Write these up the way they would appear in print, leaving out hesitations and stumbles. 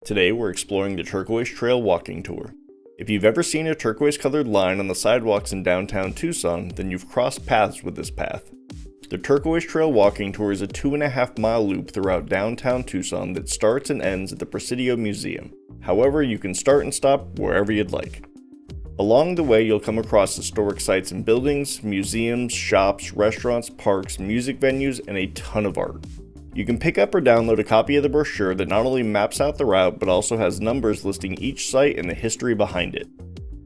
Today we're exploring the Turquoise Trail Walking Tour. If you've ever seen a turquoise-colored line on the sidewalks in downtown Tucson, then you've crossed paths with this path. The Turquoise Trail Walking Tour is a 2.5-mile loop throughout downtown Tucson that starts and ends at the Presidio Museum. However, you can start and stop wherever you'd like. Along the way, you'll come across historic sites and buildings, museums, shops, restaurants, parks, music venues, and a ton of art. You can pick up or download a copy of the brochure that not only maps out the route, but also has numbers listing each site and the history behind it.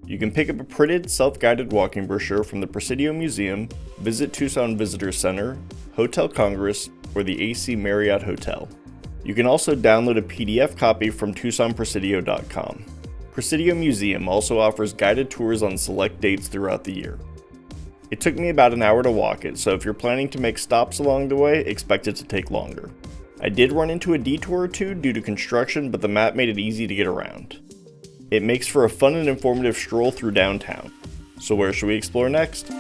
You can pick up a printed, self-guided walking brochure from the Presidio Museum, Visit Tucson Visitor Center, Hotel Congress, or the AC Marriott Hotel. You can also download a PDF copy from TucsonPresidio.com. Presidio Museum also offers guided tours on select dates throughout the year. It took me about an hour to walk it, so if you're planning to make stops along the way, expect it to take longer. I did run into a detour or two due to construction, but the map made it easy to get around. It makes for a fun and informative stroll through downtown. So where should we explore next?